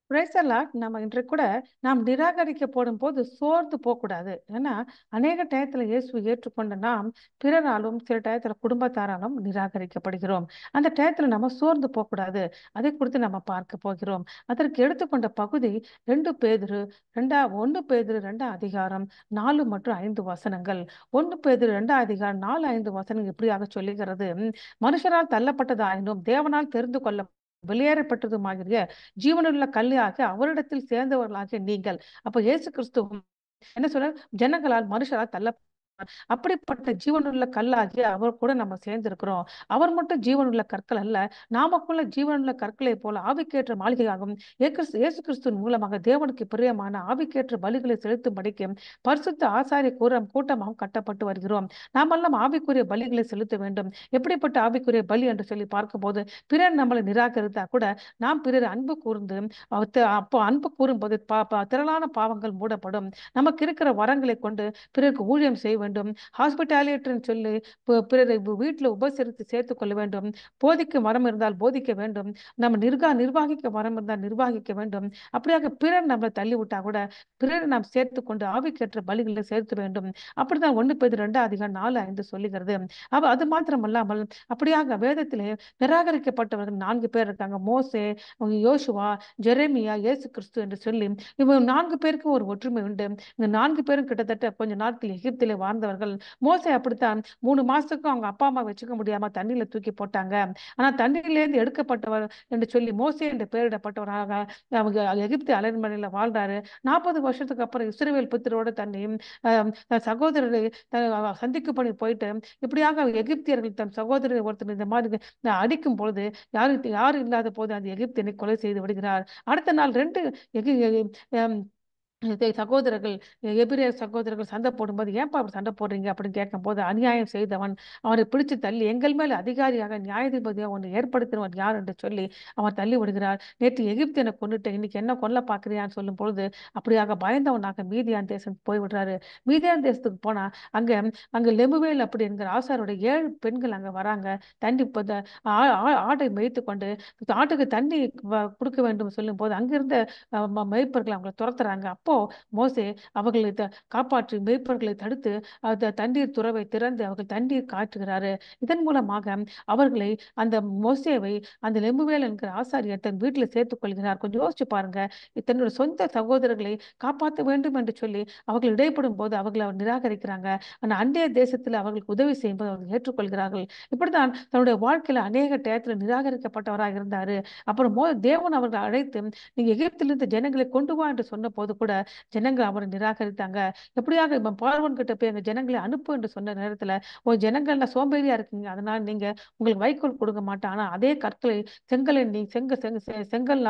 Praise the Lord. நம்ம இன்று கூட நாம் நிராகரிக்கப்படும் போது சோர்ந்து போகக்கூடாது. ஏன்னா, அநேக டயத்துல இயேசுவை ஏற்றுக்கொண்ட நாம் பிறராலும், சில டயத்துல குடும்பத்தாராலும் நிராகரிக்கப்படுகிறோம். அந்த டயத்துல நம்ம சோர்ந்து போகக்கூடாது. அதை குறித்து நம்ம பார்க்க போகிறோம். அதற்கு எடுத்துக்கொண்ட பகுதி 2 பேதுரு 1 பேதுரு 2 அதிகாரம் 4 மற்றும் 5 வசனங்கள். 1 பேதுரு 2 அதிகாரம் 4, 5 வசனங்கள் இப்படியாக சொல்லுகிறது. மனுஷரால் தள்ளப்பட்டதாயினும் தேவனால் தெரிந்து கொள்ள வெளியேறப்பட்டதுமாகிய ஜீவனுள்ள கல்லியாக அவரிடத்தில் சேர்ந்தவர்களாகிய நீங்கள். அப்ப இயேசு கிறிஸ்து என்ன சொல்ற, ஜனங்களால் மனுஷரால் அப்படிப்பட்ட ஜீவனுள்ள கல்லாகி அவர் கூட நம்ம சேர்ந்திருக்கிறோம். அவர் மட்டும் ஜீவனுள்ள கற்கள் அல்ல, நாமக்குள்ள ஜீவனுள்ள கற்களை போல ஆவிக்கேற்ற மாளிகையாகும் இயேசு கிறிஸ்துவின் மூலமாக தேவனுக்கு பிரியமான ஆவிக்கேற்ற பலிகளை செலுத்தும்படிக்கு பரிசுத்த ஆசாரிய கூட்டமாகவும் கட்டப்பட்டு வருகிறோம். நாமெல்லாம் ஆவிக்குரிய பலிகளை செலுத்த வேண்டும். எப்படிப்பட்ட ஆவிக்குரிய பலி என்று சொல்லி பார்க்கும்போது, பிறர் நம்மளை நிராகரித்தா கூட நாம் பிறர் அன்பு கூர்ந்து அப்போ அன்பு கூறும்போது திரளான பாவங்கள் மூடப்படும். நமக்கு இருக்கிற வரங்களை கொண்டு பிறருக்கு ஊழியம் செய்ய வேண்டும். ஹாஸ்பிட்டாலிட்டின்னு சொல்லி பிறரை வீட்டில் உபசரித்து சேர்த்துக் கொள்ள வேண்டும். போதிக்க மரம் இருந்தால் போதிக்க வேண்டும். நம்ம நிர்வாகிக்க மரம் இருந்தால் நிர்வாகிக்க வேண்டும். அப்படியாக பிறர் நம்மளை தள்ளிவிட்டா கூட பிறரை நாம் சேர்த்துக் கொண்டு ஆவிக்கேற்ற பலிகளை சேர்த்து வேண்டும். அப்படிதான் 1 பேதுரு 2 அதிகாரம் 4, 5 சொல்லுகிறது. அது மாத்திரமல்லாமல் அப்படியாக வேதத்திலே நிராகரிக்கப்பட்டவர்கள் 4 பேர் இருக்காங்க. மோசே, யோசுவா, ஜெரேமியா, இயேசு கிறிஸ்து என்று சொல்லி இவங்க 4 பேருக்கும் ஒரு ஒற்றுமை உண்டு. இந்த 4 பேரும் கிட்டத்தட்ட கொஞ்ச நாட்கள் எகிப்திலே வாழ்ந்தவர்கள். மோசே அப்படித்தான் 3 மாசத்துக்கும் அவங்க அப்பா அம்மா வச்சுக்க முடியாம தண்ணியில தூக்கி போட்டாங்க. ஆனா தண்ணியிலேருந்து எடுக்கப்பட்டவர் என்று சொல்லி மோசே என்று பெயரிடப்பட்டவராக அவங்க எகிப்து அரண்மனையில வாழ்றாரு. 40 வருஷத்துக்கு அப்புறம் இஸ்ரவேல் புத்திரோட தன்னையும் சகோதரரை சந்திக்க பண்ணி போயிட்டு இப்படியாக எகிப்தியர்கள் தன் சகோதரரை ஒருத்தர் இந்த மாதிரி அடிக்கும் பொழுது யாரும் இல்லாத போது அந்த எகிப்தியனை கொலை செய்து விடுகிறார். அடுத்த நாள் 2 சகோதரர்கள், எபிரேய சகோதரர்கள் சண்டை போடும்போது, ஏன்பா அப்படி சண்டை போடுறீங்க அப்படின்னு கேட்கும்போது, அநியாயம் செய்தவன் அவனை பிடிச்சு தள்ளி எங்கள் மேல் அதிகாரியாக நியாயாதிபதியாக ஒன்று ஏற்படுத்தினவன் யார் என்று சொல்லி அவன் தள்ளி விடுகிறார். நேற்று எகிப்தியனை கொண்டுட்டு இன்னைக்கு என்ன கொல்ல பார்க்குறியான்னு சொல்லும் பொழுது அப்படியாக பயந்தவனாக மீதியான் தேசம் போய்விடுறாரு. மீதியான் தேசத்துக்கு போனா அங்க அங்க லெமுவேல் அப்படி என்கிற ஆசாரோட 7 பெண்கள் அங்க வராங்க. தண்ணி ஆட்டை மேய்த்து கொண்டு ஆட்டுக்கு தண்ணி கொடுக்க வேண்டும் சொல்லும் போது அங்கிருந்த மேய்ப்பர்கள் அவங்களை துரத்துறாங்க. அப்போ மோசே அவர்களை காப்பாற்றி மேய்ப்பர்களை தடுத்து தண்ணீர் துறவை திறந்து அவர்கள் தண்ணீர் காட்டுகிறாரு. இதன் மூலமாக அவர்களை அந்த மோசேவை அந்த லெமுவேல் என்கிற ஆசாரியர் தன் வீட்டில் சேர்த்துக் கொள்கிறார். கொஞ்சம் யோசிச்சு பாருங்க. தன்னுடைய சொந்த சகோதரர்களை காப்பாற்ற வேண்டும் என்று சொல்லி அவர்கள் இடைப்படும் போது அவர்களை அவர் நிராகரிக்கிறாங்க. ஆனால் அண்டைய தேசத்தில் அவர்களுக்கு உதவி செய்யும்போது அவர்கள் ஏற்றுக்கொள்கிறார்கள். இப்படித்தான் தன்னுடைய வாழ்க்கையில அநேக டயத்தில் நிராகரிக்கப்பட்டவராக இருந்தாரு. அப்புறம் தேவன் அவர்கள் அழைத்து நீங்க எகிப்திலிருந்து ஜனங்களை கொண்டு வா என்று சொன்ன போது கூட ஜனங்கள் அவரை நிராகரித்தாங்க. எப்படியாக பார்வோன் கிட்ட போய் எங்க ஜனங்களை அனுப்பு என்று சொன்ன நேரத்துல ஜனங்கள்ல சோம்பேறியா இருக்கீங்க, அதனால நீங்க உங்களுக்கு வைக்கோல் கொடுக்க மாட்டேன், ஆனா அதே கற்களை செங்கலை நீ செங்கல்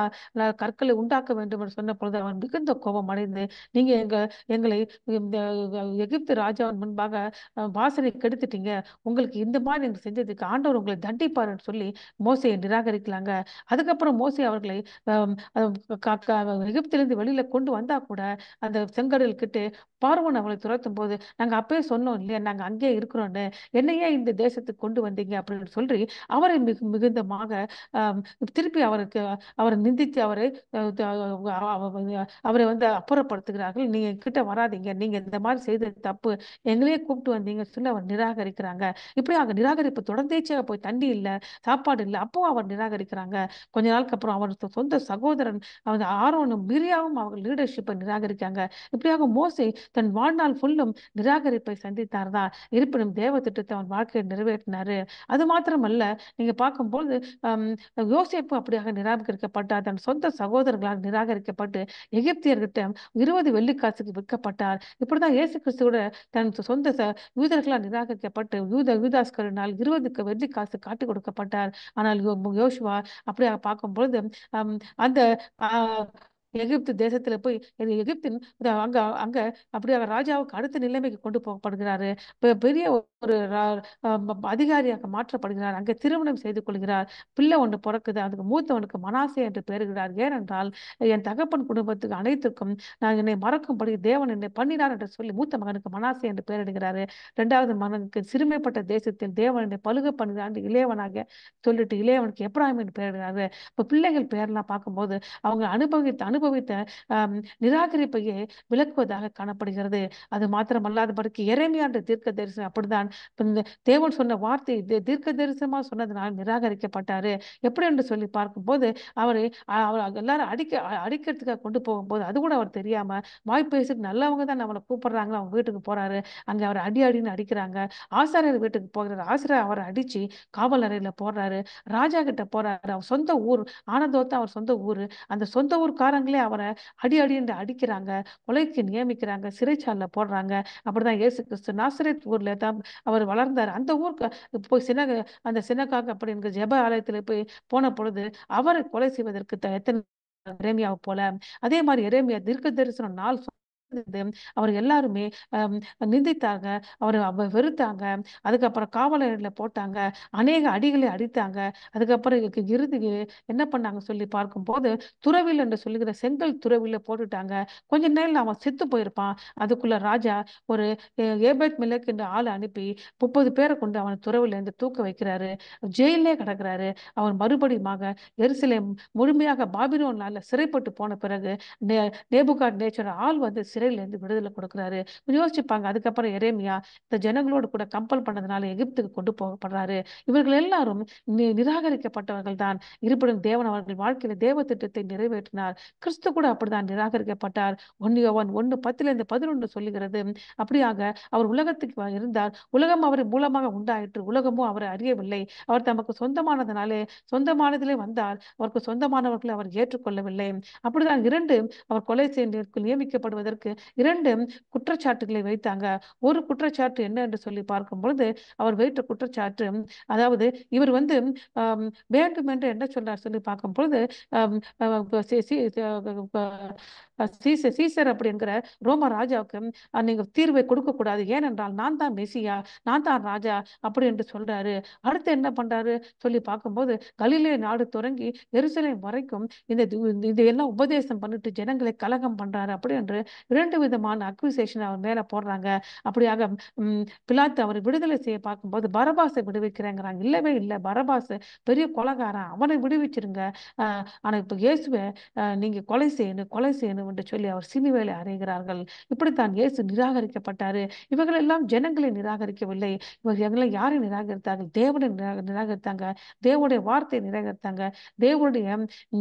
கற்களை உண்டாக்க வேண்டும் என்று சொன்ன பொழுது அவன் மிகுந்த கோபம் அடைந்து நீங்க எங்களை இந்த எகிப்து ராஜாவின் முன்பாக வாசனை கெடுத்துட்டீங்க, உங்களுக்கு இந்த மாதிரி நீங்க செஞ்சதுக்கு ஆண்டவர் உங்களை தண்டிப்பாருன்னு சொல்லி மோசையை நிராகரிக்கலாங்க. அதுக்கப்புறம் மோசே அவர்களை எகிப்திலிருந்து வெளியில கொண்டு வந்தா கூட அந்த செங்கடல் கிட்ட பார்வோன் அவளை துரத்தும் போது நாங்க அப்பயே சொன்னோம் இல்லையா, நாங்க அங்கே இருக்கிறோன்னு, என்னையே இந்த தேசத்துக்கு கொண்டு வந்தீங்க அப்படின்னு சொல்லி அவரை மிகுந்தமாக திருப்பி அவரை நிந்தித்து அவரை அப்புறப்படுத்துகிறார்கள். நீங்க கிட்ட வராதீங்க, நீங்க இந்த மாதிரி செய்தது தப்பு, எங்களையே கூப்பிட்டு வந்தீங்க சொல்லி அவர் நிராகரிக்கிறாங்க. இப்படி அவங்க நிராகரிப்பு தொடர்ந்தேச்சா போய் தண்ணி இல்லை, சாப்பாடு இல்லை, அப்போ அவர் நிராகரிக்கிறாங்க. கொஞ்ச நாளுக்கு அப்புறம் அவர் சொந்த சகோதரன் ஆரோனும் மிரியாவும் அவங்க லீடர்ஷிப்பை நிராகரிக்காங்க. இப்படியாக மோசே தன் வாழ்நாள் ஃபுல்லும் நிராகரிப்பை சந்தித்தார் தான். இருப்பினும் தேவ திட்டத்தை அவன் வாழ்க்கையை நிறைவேற்றினாரு. அது மாத்திரமல்ல, நீங்க பார்க்கும்போது யோசேப்பு அப்படியாக நிராகரிக்கப்பட்டார். தன் சொந்த சகோதரர்களால் நிராகரிக்கப்பட்டு எகிப்தியர்கிட்ட 20 வெள்ளிக்காசுக்கு விற்கப்பட்டார். இப்படிதான் இயேசு கிறிஸ்துவோட தன் சொந்த யூதர்களால் நிராகரிக்கப்பட்டு யூதாஸ்கரினால் 20 வெள்ளிக்காசு காட்டி கொடுக்கப்பட்டார். ஆனால் யோசுவா அப்படியாக பார்க்கும்பொழுது அந்த எகிப்து தேசத்துல போய் எகிப்தின் அங்க அங்க அப்படியே ராஜாவுக்கு அடுத்த நிலைமைக்கு கொண்டு போகப்படுகிறாரு. பெரிய ஒரு அதிகாரியாக மாற்றப்படுகிறார். அங்கே திருமணம் செய்து கொள்கிறார். பிள்ளை ஒன்று பிறக்குது. அதுக்கு மூத்தவனுக்கு மனாசே என்று பெயரிடுகிறார். ஏனென்றால் என் தகப்பன் குடும்பத்துக்கு அனைத்துக்கும் நான் என்னை மறக்கும்படி தேவன் என்னை பண்ணினார் என்று சொல்லி மூத்த மகனுக்கு மனாசே என்று பெயரிடுகிறாரு. இரண்டாவது மகனுக்கு சிறுமைப்பட்ட தேசத்தில் தேவன் என்னை பலுக பண்ணுகிறான் இளையவனாக சொல்லிட்டு இளையவனுக்கு எப்ராஹிம் என்று பெயரிடுகிறாரு. இப்ப பிள்ளைகள் பெயர்லாம் பார்க்கும்போது அவங்க அனுபவித்த அனுபவித்த நிராகரிப்பையே விளக்குவதாக காணப்படுகிறது. அது மாத்திரமல்லாதபடிக்கு எரேமியா என்ற தீர்க்க தரிசனம் அப்படிதான். இந்த தேவன் சொன்ன வார்த்தை தீர்க்க தரிசனமா சொன்னதுனால் நிராகரிக்கப்பட்டாரு. எப்படி என்று சொல்லி பார்க்கும்போது அவரை அவர் எல்லாரும் அடிக்கிறதுக்காக கொண்டு போகும்போது அது கூட அவர் தெரியாம வாய் பேசிட்டு நல்லவங்க தான் நம்மளை கூப்பிடுறாங்க. அவங்க வீட்டுக்கு போறாரு. அங்க அவர் அடி அடின்னு அடிக்கிறாங்க. ஆசாரியர் வீட்டுக்கு போகிறாரு. ஆசிரியர் அவரை அடிச்சு காவல் அறையில போடுறாரு. ராஜா கிட்ட போறாரு. அவர் சொந்த ஊர் ஆனந்தோத்த அவர் சொந்த ஊர். அந்த சொந்த ஊர்க்காரங்களே அவரை அடி அடி என்று அடிக்கிறாங்க. கொலைக்கு நியமிக்கிறாங்க. சிறைச்சாலைல போடுறாங்க. அப்படிதான் இயேசு கிறிஸ்து நாசரேத் ஊர்ல தான் அவர் வளர்ந்தார். அந்த ஊருக்கு போய் அந்த சினகாக் அப்படிங்கிற ஜெப ஆலயத்துல போய் போன பொழுது அவரை கொலை செய்வதற்கு எத்தனை எரேமியாவை போல அதே மாதிரி எரேமியா தீர்க்க தரிசனம் நாள் அவர் எல்லாருமே நிந்தித்தாங்க. அவரை வெறுத்தாங்க. அதுக்கப்புறம் காவலர்ல போட்டாங்க. அநேக அடிகளை அடித்தாங்க. அதுக்கப்புறம் இறுதி என்ன பண்ணாங்க சொல்லி பார்க்கும்போது துறவில் என்று சொல்லுகிற செங்கல் துறவில போட்டுட்டாங்க. கொஞ்ச நேரம் அவன் செத்து போயிருப்பான். அதுக்குள்ள ராஜா ஒரு ஏபேத் மிலக் என்ற ஆளை அனுப்பி 30 பேரை கொண்டு அவனை துறவில இருந்து தூக்க வைக்கிறாரு. ஜெயிலே கிடக்கிறாரு. அவன் மறுபடியுமாக எருசலேம் முழுமையாக பாபிலோனால சிறைப்பட்டு போன பிறகு நேபுகாட் நேச்சர் ஆள் வந்து சிறையில இருந்து விடுதலை கொடுக்கிறாரு. யோசிச்சுப்பாங்க. அதுக்கப்புறம் எரேமியா இந்த ஜனங்களோடு கூட கம்பல் பண்ணதுனால எகிப்துக்கு கொண்டு போகப்படுறாரு. இவர்கள் எல்லாரும் நிராகரிக்கப்பட்டவர்கள் தான். இருப்பினும் தேவன் அவர்கள் வாழ்க்கையில தேவ திட்டத்தை நிறைவேற்றினார். கிறிஸ்து கூட அப்படிதான் நிராகரிக்கப்பட்டார். 1 யோவான் 1:10-11 சொல்லுகிறது. அப்படியாக அவர் உலகத்துக்கு இருந்தார். உலகம் அவர் மூலமாக உண்டாயிற்று. உலகமும் அவரை அறியவில்லை. அவர் தமக்கு சொந்தமானதிலே வந்தார். அவருக்கு சொந்தமானவர்களை அவர் ஏற்றுக்கொள்ளவில்லை. அப்படிதான் அவர் கொலை செய்ய நியமிக்கப்படுவதற்கு 2 குற்றச்சாட்டுகளை வைத்தாங்க. ஒரு குற்றச்சாட்டு என்ன என்று சொல்லி பார்க்கும் பொழுது அவர் வைத்த குற்றச்சாட்டு அதாவது இவர் வேண்டுமென்று என்ன சொல்றார் சொல்லி பார்க்கும் பொழுது சீசர் அப்படிங்கிற ரோம ராஜாவுக்கு நீங்க தீர்வை கொடுக்க கூடாது. ஏனென்றால் நான் தான் மெசியா, நான் தான் ராஜா அப்படி என்று சொல்றாரு. அடுத்து என்ன பண்றாரு சொல்லி பார்க்கும்போது கலிலே நாடு தொடங்கி எருசலேம் வரைக்கும் இதெல்லாம் உபதேசம் பண்ணிட்டு ஜனங்களை கலகம் பண்றாரு அப்படி என்று 2 விதமான அக்யூசேஷன் அவர் மேல போடுறாங்க. அப்படியாக பிலாத்து அவர் விடுதலை செய்ய பார்க்கும்போது பரபாசை விடுவிக்கிறேங்கிறாங்க. இல்லவே இல்லை. பரபாசு பெரிய கொலைகாரன். அவனை விடுவிச்சிருங்க. ஆனா இப்ப இயேசுவை நீங்க கொலை செய்யணும் என்று சொல்லி அவர் சிலுவையிலே அறைகிறார்கள். இப்படித்தான் இயேசு நிராகரிக்கப்பட்டாரு. இவர்கள் எல்லாம் ஜனங்களை நிராகரிக்கவில்லை. இவர்கள் யாரை நிராகரித்தார்கள்? தேவனை நிராகரித்தாங்க. தேவனுடைய வார்த்தையை நிராகரித்தாங்க. தேவனுடைய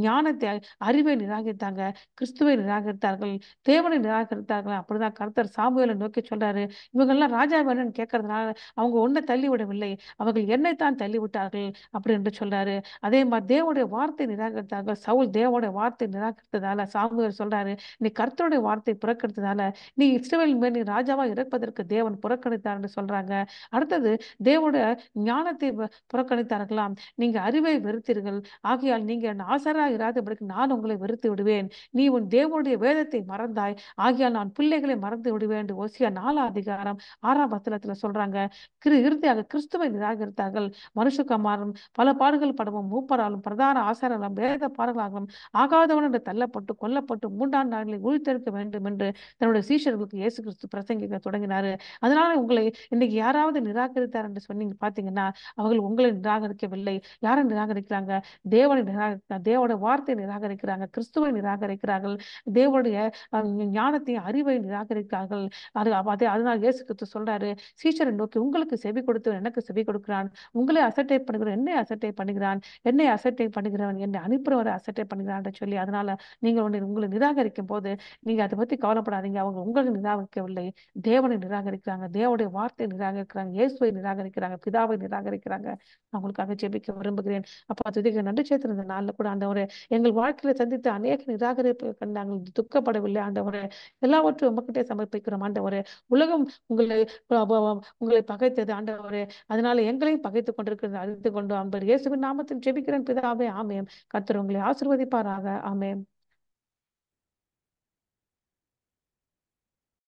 ஞானத்தை அறிவை நிராகரித்தாங்க. கிறிஸ்துவை நிராகரித்தார்கள். தேவனை நிராகரித்தார்கள். அப்படிதான் கர்த்தர் சாமுவேலை நோக்கி சொல்றாரு. இவங்கெல்லாம் ராஜா வேணும்னு கேட்கறதுனால அவங்க ஒன்றை தள்ளி விடவில்லை. அவர்கள் என்னைத்தான் தள்ளி விட்டார்கள் அப்படி என்று சொல்றாரு. அதே மாதிரி தேவனுடைய வார்த்தை நிராகரித்தார்கள். சவுல் தேவனுடைய வார்த்தை நிராகரித்ததால சாமுவேல் சொல்றாரு, நீ கர்த்தருடைய வார்த்தை புறக்கணித்ததால நீ இஸ்ரவேல் மேல் நீ ராஜாவா இறப்பதற்கு தேவன் புறக்கணித்தார் என்று சொல்றாங்க. அடுத்தது தேவனுடைய ஞானத்தை புறக்கணித்தார்களாம். நீங்க அறிவை வெறுத்தீர்கள். ஆகையால் நீங்க ஆசாரா இராதபடிக்கு நான் உங்களை வெறுத்து விடுவேன். நீ உன் தேவனுடைய வேதத்தை மறந்தாய். ஆகையால் நான் பிள்ளைகளை மறந்து விடுவேன் என்று ஓசியா 4:6 சொல்றாங்க. இறுதியாக கிறிஸ்துவை நிராகரித்தார்கள். மனுஷகுமாரன் பல பாடுகள் படவும் மூப்பராலும் பிரதான ஆசாரர்களும் வேத பாடல்களாலும் ஆகாதவன் என்று தள்ளப்பட்டு கொல்லப்பட்டு 3ஆம் நாளில் உயிர்த்தெழுக்க வேண்டும் என்று தன்னுடைய சீஷர்களுக்கு இயேசு கிறிஸ்து பிரசங்கிக்க தொடங்கினாரு. அதனால உங்களை இன்னைக்கு யாராவது நிராகரித்தார் என்று சொன்னீங்க பாத்தீங்கன்னா அவர்கள் உங்களை நிராகரிக்கவில்லை. யாரை நிராகரிக்கிறாங்க? தேவனை நிராகரிக்கிறாங்க. தேவனுடைய வார்த்தையை நிராகரிக்கிறாங்க. கிறிஸ்துவை நிராகரிக்கிறார்கள். தேவனுடைய ஞானத்தையும் அறிவை நிராகரிக்கிறார்கள். அதனால் இயேசு கிறிஸ்து சொல்றாரு, சீஷரை நோக்கி உங்களுக்கு செவி கொடுத்தவன் எனக்கு செவி கொடுக்கிறான். உங்களை அசட்டை பண்ணுகிறவன் என்னை அசட்டை பண்ணுகிறான். என்னை அசட்டை பண்ணுகிறவன் என்னை அனுப்புறவரை அசட்டை பண்ணுகிறான் சொல்லி அதனால நீங்கள் உங்களை நிராகரிக்கும் போது நீங்க அதை பத்தி கவலைப்படாதீங்க. அவங்க உங்களை நிராகரிக்கவில்லை. தேவனை நிராகரிக்கிறாங்க. தேவனுடைய வார்த்தையை நிராகரிக்கிறாங்க. இயேசுவை நிராகரிக்கிறாங்க. பிதாவை நிராகரிக்கிறாங்க. நான் உங்களுக்காக ஜெபிக்க விரும்புகிறேன். அப்ப துதிக்க நன்றி சேர்த்திருந்த நாள்ல கூட ஆண்டவரே எங்கள் வாழ்க்கையில சந்தித்த அநேக நிராகரிப்பு நாங்கள் துக்கப்படவில்லை ஆண்டவரே. எல்லாவற்றையும் உமக்கிட்டே சமர்ப்பிக்கிறோம் ஆண்டவரே. உலகம் உங்களை பகைத்தது ஆண்டவரே. அதனால எங்களையும் பகைத்துக் கொண்டிருக்கிறது அறிந்து கொண்டு அன்பர் இயேசுவின் நாமத்தில் ஜெபிக்கிறேன் பிதாவே. ஆமென். கர்த்தர் உங்களை ஆசீர்வதிப்பாராக. ஆமென்.